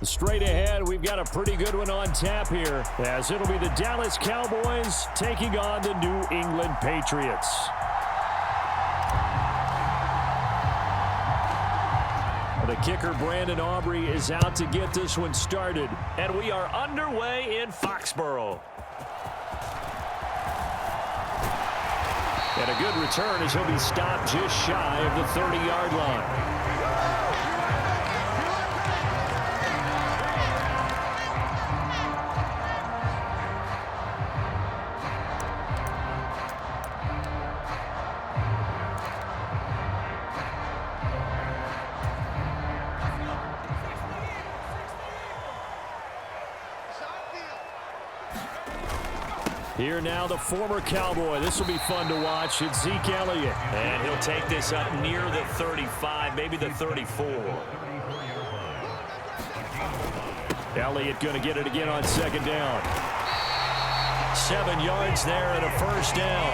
Straight ahead, we've got a pretty good one on tap here, as it'll be the Dallas Cowboys taking on the New England Patriots. The kicker, Brandon Aubrey, is out to get this one started. And we are underway in Foxborough. And a good return as he'll be stopped just shy of the 30-yard line. Here now, the former Cowboy. This will be fun to watch. It's Zeke Elliott. And he'll take this up near the 35, maybe the 34. Elliott going to get it again on second down. 7 yards there and a first down.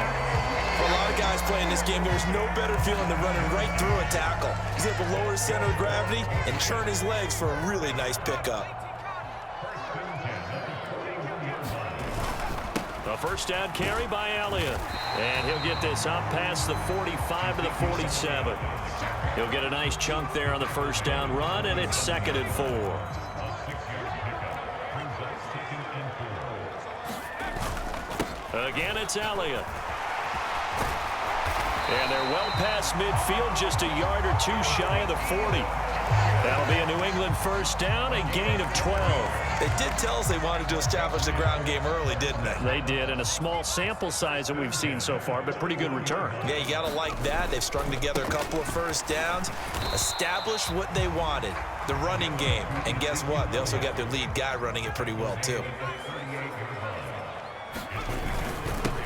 For a lot of guys playing this game, there's no better feeling than running right through a tackle. He's able to lower his center of gravity and churn his legs for a really nice pickup. A first down carry by Elliott. And he'll get this up past the 45 to the 47. He'll get a nice chunk there on the first down run, and it's 2nd and 4. Again, it's Elliott. And they're well past midfield, just a yard or two shy of the 40. That'll be a New England first down, a gain of 12. They did tell us they wanted to establish the ground game early, didn't they? They did, and a small sample size that we've seen so far, but pretty good return. Yeah, you got to like that. They've strung together a couple of first downs, established what they wanted, the running game. And guess what? They also got their lead guy running it pretty well, too.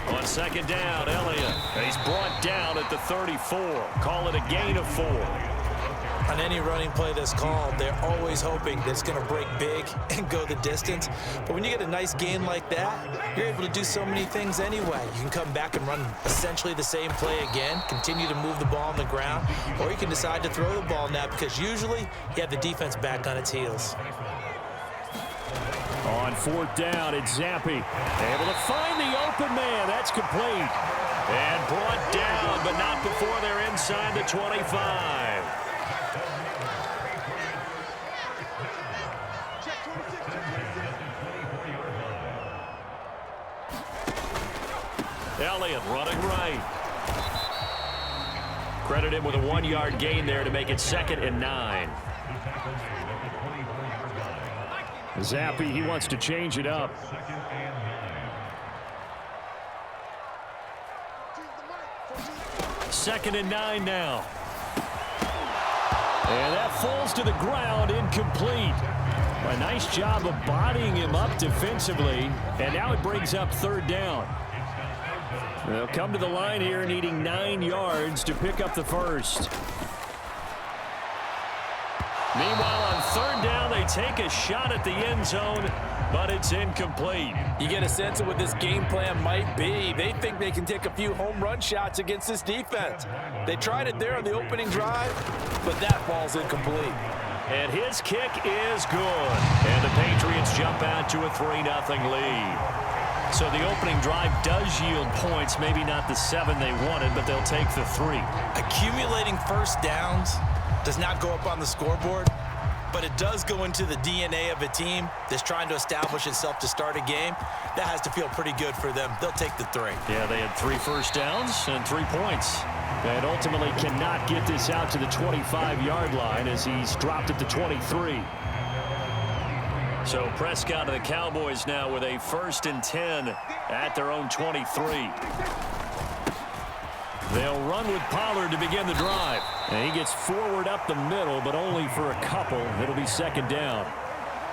On second down, Elliott. He's brought down at the 34. Call it a gain of 4. On any running play that's called, they're always hoping that it's going to break big and go the distance. But when you get a nice gain like that, you're able to do so many things anyway. You can come back and run essentially the same play again, continue to move the ball on the ground, or you can decide to throw the ball now because usually you have the defense back on its heels. On 4th down, it's Zappi. Able to find the open man. That's complete. And brought down, but not before they're inside the 25. Elliott running right. Credit him with a 1-yard gain there to make it 2nd and 9. Zappi, he wants to change it up. Second and 9 now. And that falls to the ground, incomplete. A nice job of bodying him up defensively. And now it brings up 3rd down. They'll come to the line here needing 9 yards to pick up the first. Meanwhile, on 3rd down, they take a shot at the end zone, but it's incomplete. You get a sense of what this game plan might be. They think they can take a few home run shots against this defense. They tried it there on the opening drive, but that ball's incomplete. And his kick is good. And the Patriots jump out to a 3-0 lead. So the opening drive does yield points, maybe not the 7 they wanted, but they'll take the 3. Accumulating first downs does not go up on the scoreboard, but it does go into the DNA of a team that's trying to establish itself to start a game. That has to feel pretty good for them. They'll take the 3. Yeah, they had 3 first downs and 3 points. And ultimately cannot get this out to the 25-yard line as he's dropped at the 23. So Prescott and the Cowboys now with a 1st and 10 at their own 23. They'll run with Pollard to begin the drive. And he gets forward up the middle, but only for a couple. It'll be 2nd down.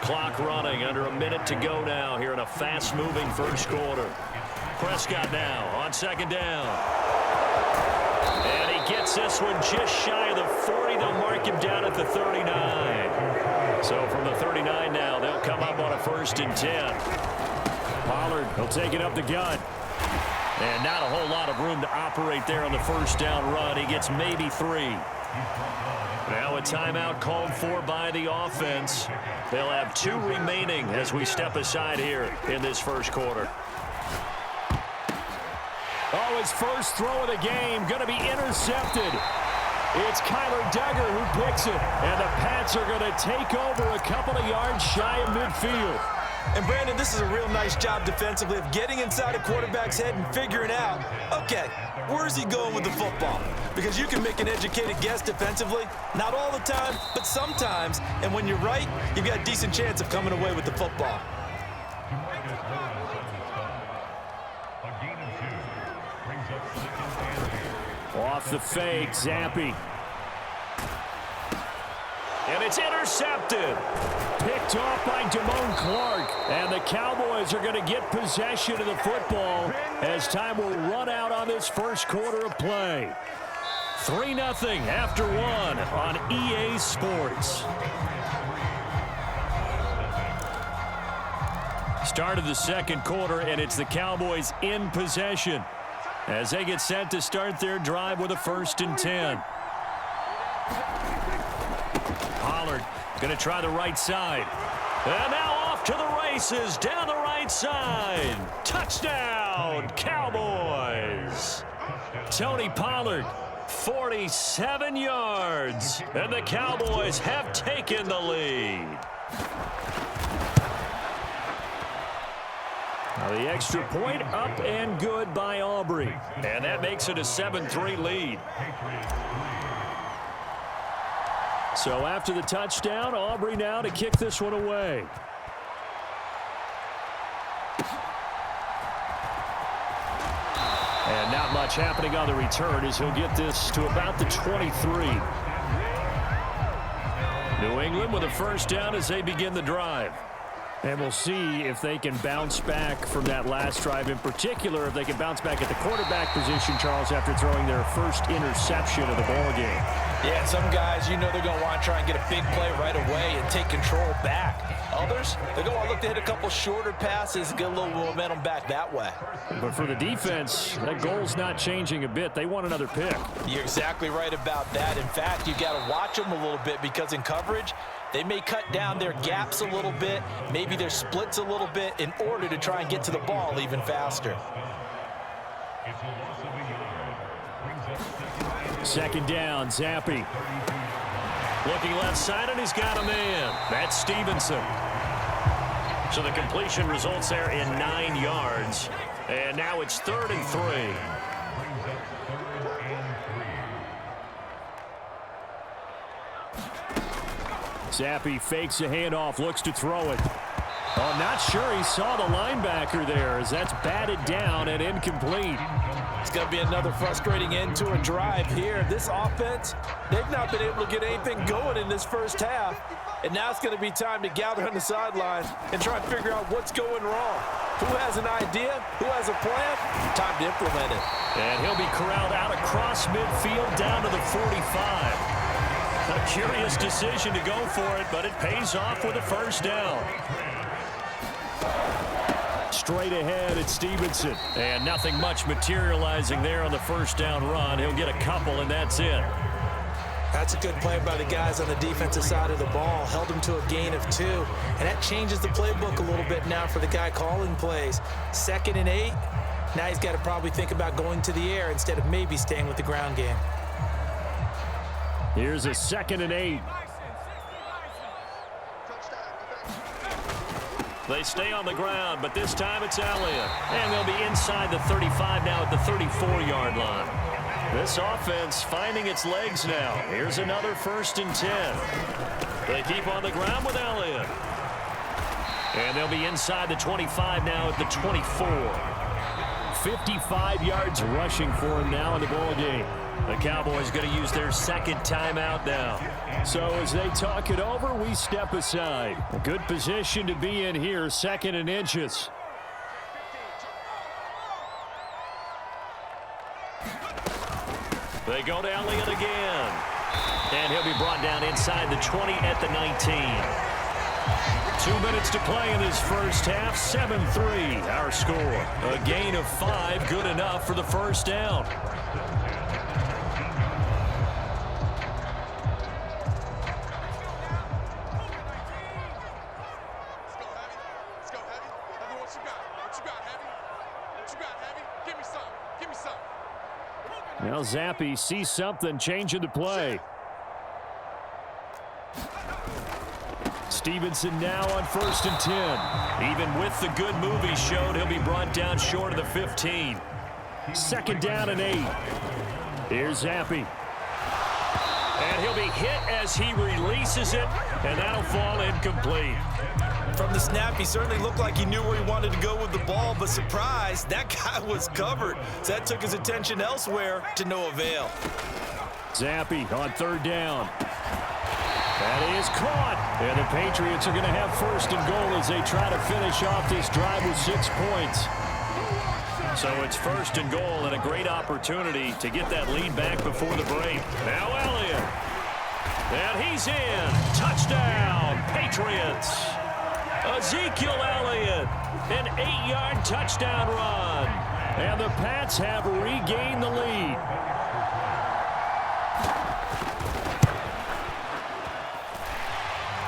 Clock running, under a minute to go now here in a fast-moving first quarter. Prescott now on 2nd down. And he gets this one just shy of the 40. They'll mark him down at the 39. So from the 39 now, they'll come up on a 1st and 10. Pollard, he'll take it up the gut. And not a whole lot of room to operate there on the first down run. He gets maybe 3. Now a timeout called for by the offense. They'll have 2 remaining as we step aside here in this first quarter. Oh, his first throw of the game going to be intercepted. It's Kyler Duggar who picks it, and the Pats are going to take over a couple of yards shy of midfield. And, Brandon, this is a real nice job defensively of getting inside a quarterback's head and figuring out, okay, where's he going with the football? Because you can make an educated guess defensively, not all the time, but sometimes. And when you're right, you've got a decent chance of coming away with the football. Off the fake, Zampi. And it's intercepted. Picked off by Damone Clark. And the Cowboys are going to get possession of the football as time will run out on this first quarter of play. 3-0 after 1 on EA Sports. Start of the second quarter, and it's the Cowboys in possession as they get set to start their drive with a 1st and 10. Pollard going to try the right side. And now off to the races down the right side. Touchdown, Cowboys. Tony Pollard, 47 yards. And the Cowboys have taken the lead. Now the extra point up and good by Aubrey. And that makes it a 7-3 lead. So after the touchdown, Aubrey now to kick this one away. And not much happening on the return as he'll get this to about the 23. New England with a 1st down as they begin the drive. And we'll see if they can bounce back from that last drive, in particular if they can bounce back at the quarterback position, Charles, after throwing their first interception of the ball game. Yeah, some guys, you know they're going to want to try and get a big play right away and take control back. Others, they're going to want to look to hit a couple shorter passes and get a little momentum back that way. But for the defense, that goal's not changing a bit. They want another pick. You're exactly right about that. In fact, you've got to watch them a little bit because in coverage, they may cut down their gaps a little bit, maybe their splits a little bit in order to try and get to the ball even faster. 2nd down, Zampi. Looking left side, and he's got a man. That's Stevenson. So the completion results there in 9 yards. And now it's 3rd and 3. Zampi fakes a handoff, looks to throw it. Oh, not sure he saw the linebacker there as that's batted down and incomplete. It's going to be another frustrating end to a drive here. This offense, they've not been able to get anything going in this first half. And now it's going to be time to gather on the sidelines and try and figure out what's going wrong. Who has an idea? Who has a plan? Time to implement it. And he'll be corralled out across midfield down to the 45. A curious decision to go for it, but it pays off with a 1st down. Straight ahead, it's Stevenson. And nothing much materializing there on the 1st down run. He'll get a couple, and that's it. That's a good play by the guys on the defensive side of the ball. Held them to a gain of 2. And that changes the playbook a little bit now for the guy calling plays. 2nd and 8. Now he's got to probably think about going to the air instead of maybe staying with the ground game. Here's a 2nd and 8. They stay on the ground, but this time it's Elliott. And they'll be inside the 35 now at the 34-yard line. This offense finding its legs now. Here's another 1st and 10. They keep on the ground with Elliott. And they'll be inside the 25 now at the 24. 55 yards rushing for him now in the ball game. The Cowboys going to use their 2nd timeout now. So as they talk it over, we step aside. A good position to be in here, 2nd and inches. They go to Elliott again. And he'll be brought down inside the 20 at the 19. 2 minutes to play in this first half. 7-3 our score. A gain of 5, good enough for the 1st down. Now Zappi sees something, changing the play. Stevenson now on 1st and 10. Even with the good move he showed, he'll be brought down short of the 15. 2nd down and 8. Here's Zappi. And he'll be hit as he releases it, and that'll fall incomplete. From the snap, he certainly looked like he knew where he wanted to go with the ball, but surprise, that guy was covered. So that took his attention elsewhere to no avail. Zappi on 3rd down. That is caught. And the Patriots are going to have 1st and goal as they try to finish off this drive with 6 points. So it's 1st and goal and a great opportunity to get that lead back before the break. Now Elliott. And he's in. Touchdown, Patriots. Ezekiel Elliott, an 8-yard touchdown run. And the Pats have regained the lead.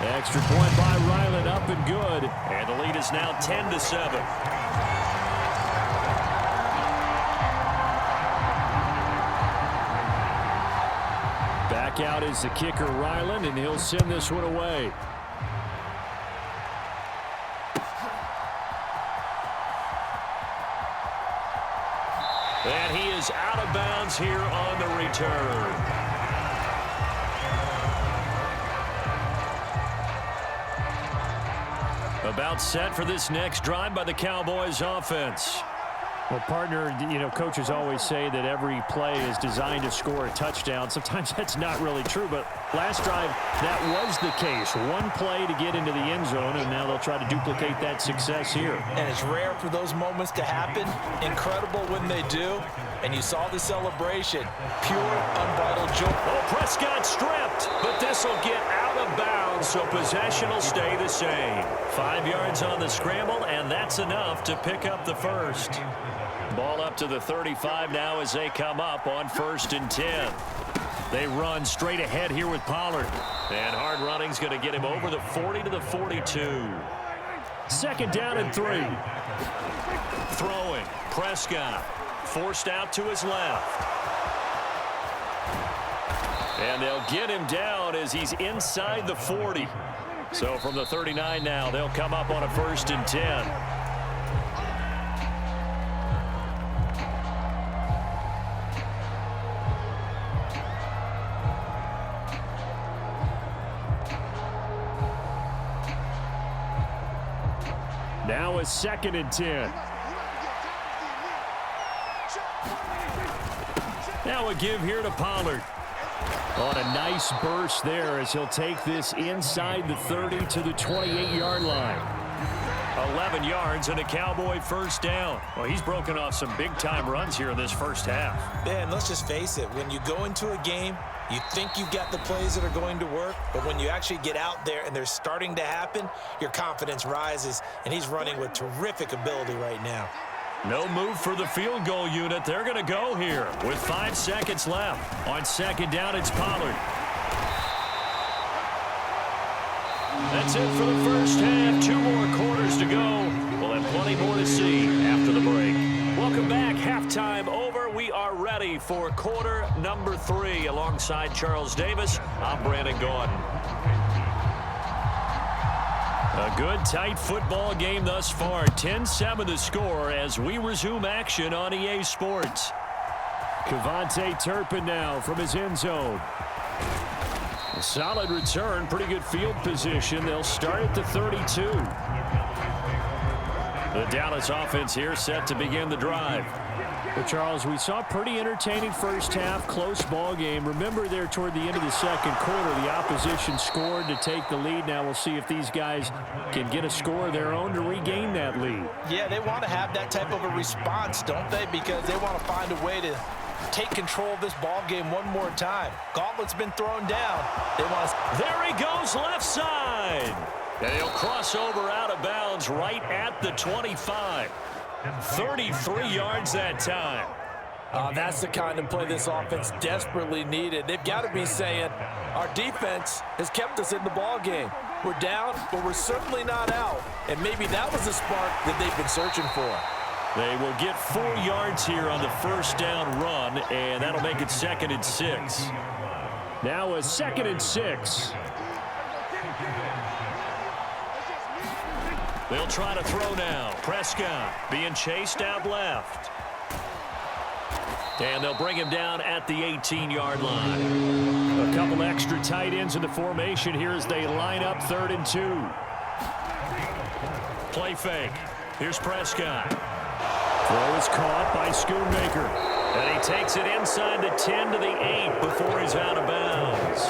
Extra point by Ryland, up and good. And the lead is now 10-7. Back out is the kicker, Ryland, and he'll send this one away. And he is out of bounds here on the return. About set for this next drive by the Cowboys offense. Well, partner, you know, coaches always say that every play is designed to score a touchdown. Sometimes that's not really true, but last drive, that was the case. One play to get into the end zone, and now they'll try to duplicate that success here. And it's rare for those moments to happen. Incredible when they do. And you saw the celebration. Pure, unbridled joy. Oh, Prescott stripped, but this will get out of bounds, so possession will stay the same. 5 yards on the scramble, and that's enough to pick up the 1st. Ball up to the 35 now as they come up on 1st and 10. They run straight ahead here with Pollard. And hard running's going to get him over the 40 to the 42. 2nd down and 3. Throwing. Prescott. Forced out to his left. And they'll get him down as he's inside the 40. So from the 39 now, they'll come up on a 1st and 10. Now a 2nd and 10. Now a give here to Pollard. On a nice burst there as he'll take this inside the 30 to the 28-yard line. 11 yards and a Cowboy 1st down. Well, he's broken off some big-time runs here in this first half. Yeah, and let's just face it. When you go into a game, you think you've got the plays that are going to work, but when you actually get out there and they're starting to happen, your confidence rises, and he's running with terrific ability right now. No move for the field goal unit. They're going to go here with 5 seconds left. On 2nd down, it's Pollard. That's it for the first half. 2 more quarters to go. We'll have plenty more to see after the break. Welcome back. Halftime over. We are ready for quarter number 3. Alongside Charles Davis, I'm Brandon Gordon. A good, tight football game thus far. 10-7 the score as we resume action on EA Sports. Kevontae Turpin now from his end zone. A solid return, pretty good field position. They'll start at the 32. The Dallas offense here set to begin the drive. Well, Charles, we saw a pretty entertaining first half, close ball game. Remember there toward the end of the second quarter, the opposition scored to take the lead. Now we'll see if these guys can get a score of their own to regain that lead. Yeah, they want to have that type of a response, don't they? Because they want to find a way to take control of this ball game one more time. Gauntlet's been thrown down. They want to... There he goes, left side. And he'll cross over out of bounds right at the 25. 33 yards that time. That's the kind of play this offense desperately needed. They've got to be saying, our defense has kept us in the ball game. We're down, but we're certainly not out. And maybe that was the spark that they've been searching for. They will get 4 yards here on the first down run, and that'll make it 2nd and 6. Now a 2nd and 6. They'll try to throw now. Prescott being chased out left. And they'll bring him down at the 18-yard line. A couple extra tight ends in the formation here as they line up 3rd and 2. Play fake. Here's Prescott. Throw is caught by Schoonmaker. And he takes it inside the 10 to the 8 before he's out of bounds.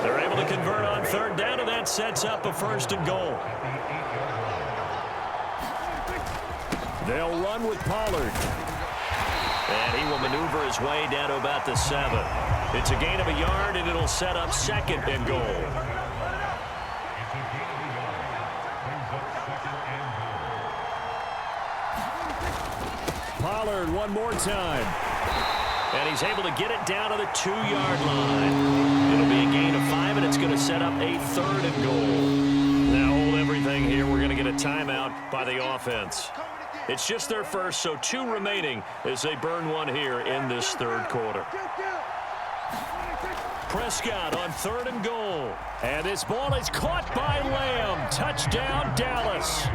They're able to convert on 3rd down, and that sets up a 1st and goal. They'll run with Pollard. And he will maneuver his way down to about the 7. It's a gain of a yard, and it'll set up 2nd and goal. Pollard one more time. And he's able to get it down to the 2-yard line. It'll be a gain of 5, and it's going to set up a 3rd and goal. Now hold everything here. We're going to get a timeout by the offense. It's just their first, so 2 remaining as they burn one here in this 3rd quarter. Prescott on 3rd and goal. And this ball is caught by Lamb. Touchdown, Dallas.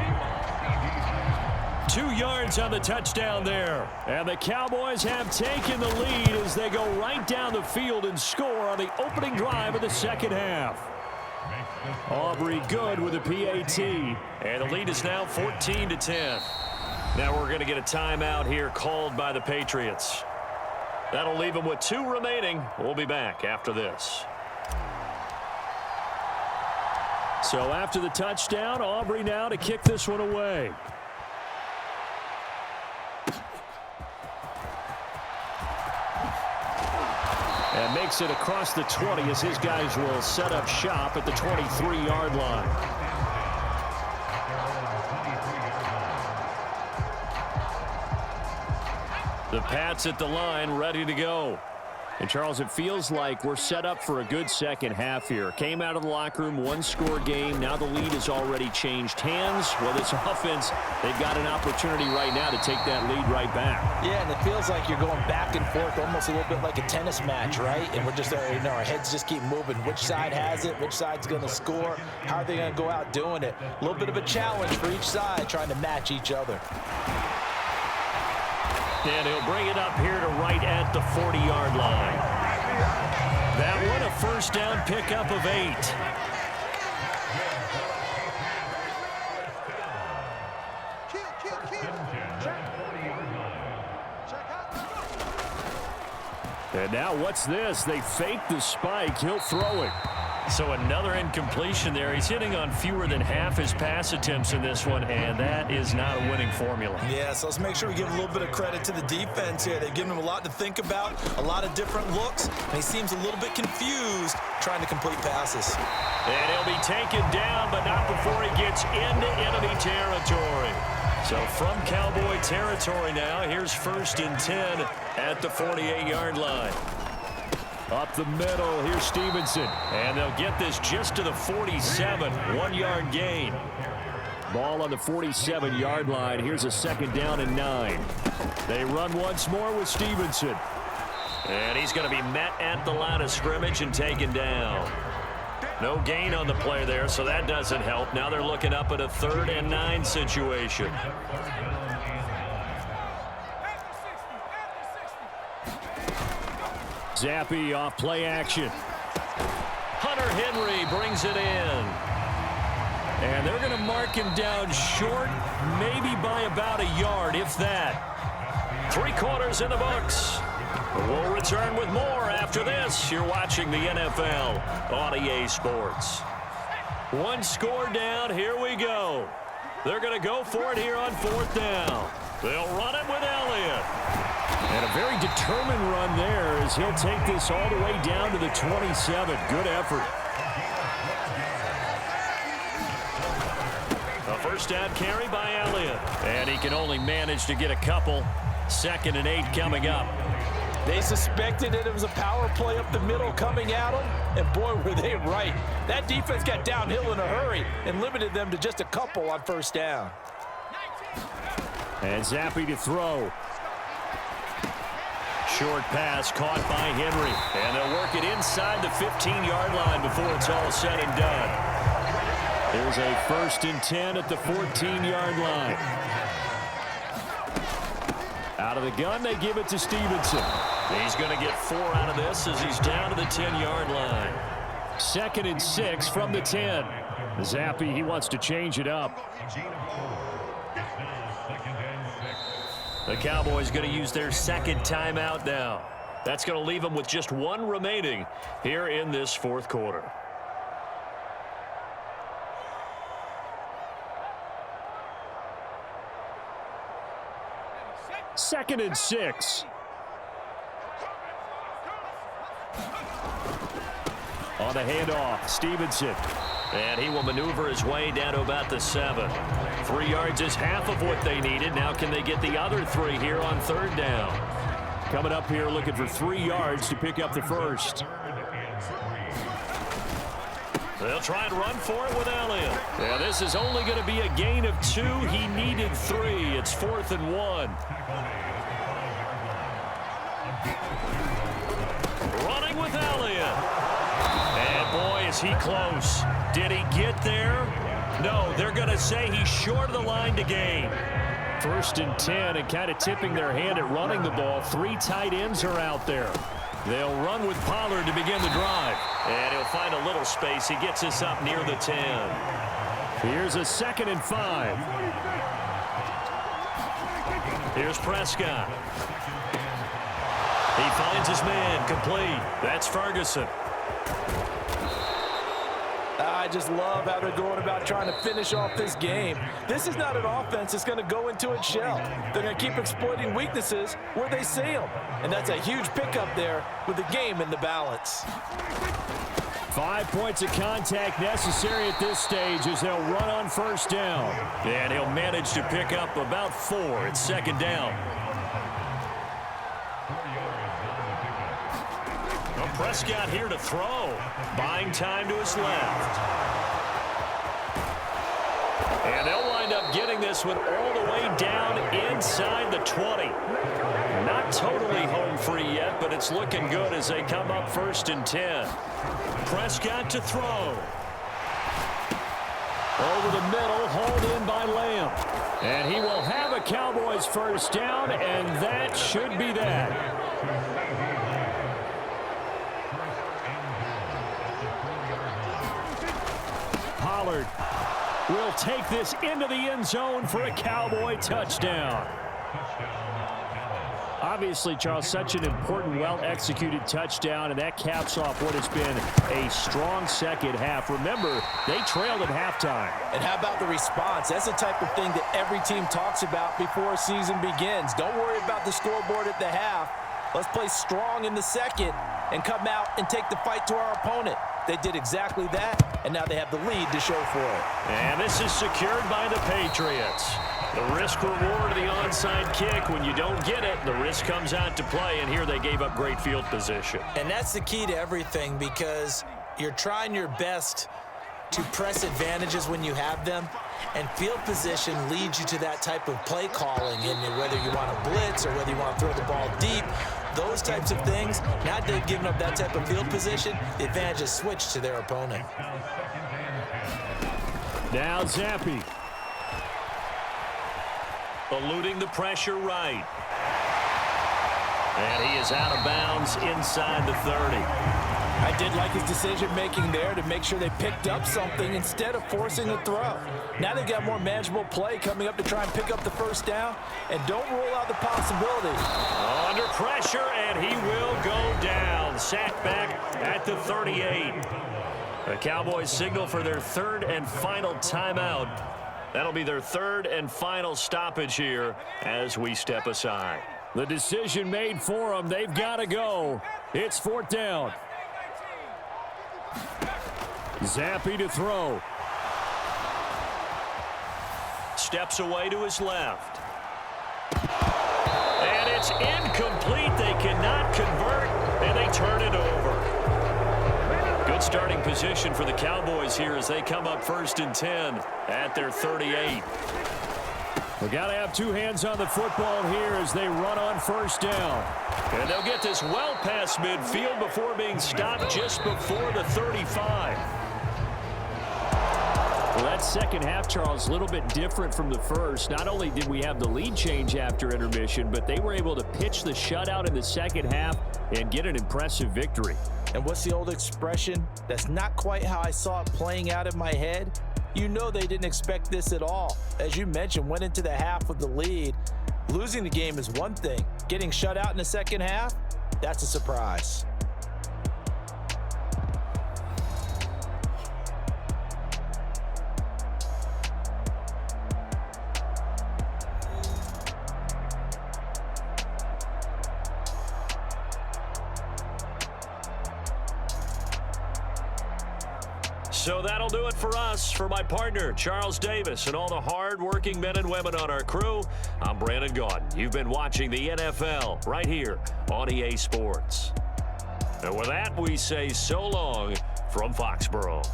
2 yards on the touchdown there. And the Cowboys have taken the lead as they go right down the field and score on the opening drive of the 2nd half. Aubrey good with a PAT. And the lead is now 14-10. Now we're going to get a timeout here called by the Patriots. That'll leave them with 2 remaining. We'll be back after this. So after the touchdown, Aubrey now to kick this one away. And makes it across the 20 as his guys will set up shop at the 23-yard line. The Pats at the line, ready to go. And, Charles, it feels like we're set up for a good 2nd half here. Came out of the locker room, 1-score game. Now the lead has already changed hands. Well, this offense, they've got an opportunity right now to take that lead right back. Yeah, and it feels like you're going back and forth, almost a little bit like a tennis match, right? And we're just, our heads just keep moving. Which side has it? Which side's going to score? How are they going to go out doing it? A little bit of a challenge for each side, trying to match each other. And he'll bring it up here to right at the 40-yard line. That one, a first down pickup of 8. And now what's this? They fake the spike. He'll throw it. So another incompletion there. He's hitting on fewer than half his pass attempts in this one, and that is not a winning formula. Yeah, so let's make sure we give a little bit of credit to the defense here. They've given him a lot to think about, a lot of different looks, and he seems a little bit confused trying to complete passes. And he'll be taken down, but not before he gets into enemy territory. So from Cowboy territory now, here's 1st and 10 at the 48-yard line. Up the middle, here's Stevenson. And they'll get this just to the 47, 1-yard gain. Ball on the 47-yard line. Here's a 2nd down and 9. They run once more with Stevenson. And he's going to be met at the line of scrimmage and taken down. No gain on the play there, so that doesn't help. Now they're looking up at a 3rd and 9 situation. Zappi off play action. Hunter Henry brings it in. And they're going to mark him down short, maybe by about a yard, if that. 3 quarters in the books. We'll return with more after this. You're watching the NFL on EA Sports. 1 score down. Here we go. They're going to go for it here on 4th down. They'll run it with Elliott. And a very determined run there as he'll take this all the way down to the 27. Good effort. A first down carry by Elliott. And he can only manage to get a couple. 2nd and 8 coming up. They suspected that it was a power play up the middle coming at them, and boy, were they right. That defense got downhill in a hurry and limited them to just a couple on 1st down. And Zappi to throw. Short pass caught by Henry. And they'll work it inside the 15-yard line before it's all said and done. There's a 1st and 10 at the 14-yard line. Out of the gun, they give it to Stevenson. He's going to get 4 out of this as he's down to the 10-yard line. 2nd and 6 from the 10. Zappi, he wants to change it up. The Cowboys going to use their 2nd timeout now. That's going to leave them with just 1 remaining here in this 4th quarter. Second and 6. On the handoff, Stevenson. And he will maneuver his way down to about the 7. 3 yards is half of what they needed. Now can they get the other 3 here on 3rd down? Coming up here looking for 3 yards to pick up the 1st. They'll try and run for it with Elliott. Yeah, this is only going to be a gain of 2. He needed 3. It's 4th and 1. Running with Elliott. And boy, is he close. Did he get there? No, they're going to say he's short of the line to gain. 1st and 10, and kind of tipping their hand at running the ball. 3 tight ends are out there. They'll run with Pollard to begin the drive. And he'll find a little space. He gets us up near the 10. Here's a 2nd and 5. Here's Prescott. He finds his man complete. That's Ferguson. I just love how they're going about trying to finish off this game. This is not an offense that's going to go into its shell. They're going to keep exploiting weaknesses where they see them. And that's a huge pickup there with the game in the balance. 5 points of contact necessary at this stage as they'll run on 1st down. And he'll manage to pick up about 4. It's 2nd down. Prescott here to throw. Buying time to his left. And they'll wind up getting this one all the way down inside the 20. Not totally home free yet, but it's looking good as they come up 1st and 10. Prescott to throw. Over the middle, hauled in by Lamb. And he will have a Cowboys 1st down, and that should be that. Pollard will take this into the end zone for a Cowboy touchdown. Obviously, Charles, such an important, well-executed touchdown, and that caps off what has been a strong 2nd half. Remember, they trailed at halftime. And how about the response? That's the type of thing that every team talks about before a season begins. Don't worry about the scoreboard at the half. Let's play strong in the 2nd and come out and take the fight to our opponent. They did exactly that, and now they have the lead to show for it. And this is secured by the Patriots. The risk-reward of the onside kick. When you don't get it, the risk comes out to play, and here they gave up great field position. And that's the key to everything, because you're trying your best to press advantages when you have them, and field position leads you to that type of play calling, and whether you want to blitz or whether you want to throw the ball deep, those types of things. Now they've given up that type of field position, the advantage is switched to their opponent. Now Zappi. Eluding the pressure right. And he is out of bounds inside the 30. I did like his decision-making there to make sure they picked up something instead of forcing a throw. Now they've got more manageable play coming up to try and pick up the 1st down, and don't rule out the possibility. Under pressure, and he will go down. Sacked back at the 38. The Cowboys signal for their 3rd and final timeout. That'll be their 3rd and final stoppage here as we step aside. The decision made for them. They've got to go. It's 4th down. Zappi to throw. Steps away to his left. And it's incomplete. They cannot convert, and they turn it over. Good starting position for the Cowboys here as they come up 1st and 10 at their 38. We got to have two hands on the football here as they run on first down. And they'll get this well past midfield before being stopped just before the 35. Well, that second half, Charles, a little bit different from the first. Not only did we have the lead change after intermission, but they were able to pitch the shutout in the second half and get an impressive victory. And what's the old expression? That's not quite how I saw it playing out in my head. You know they didn't expect this at all. As you mentioned, went into the half with the lead. Losing the game is one thing. Getting shut out in the second half, that's a surprise. So that'll do it for us. For my partner, Charles Davis, and all the hard-working men and women on our crew, I'm Brandon Gaudin. You've been watching the NFL right here on EA Sports. And with that, we say so long from Foxborough.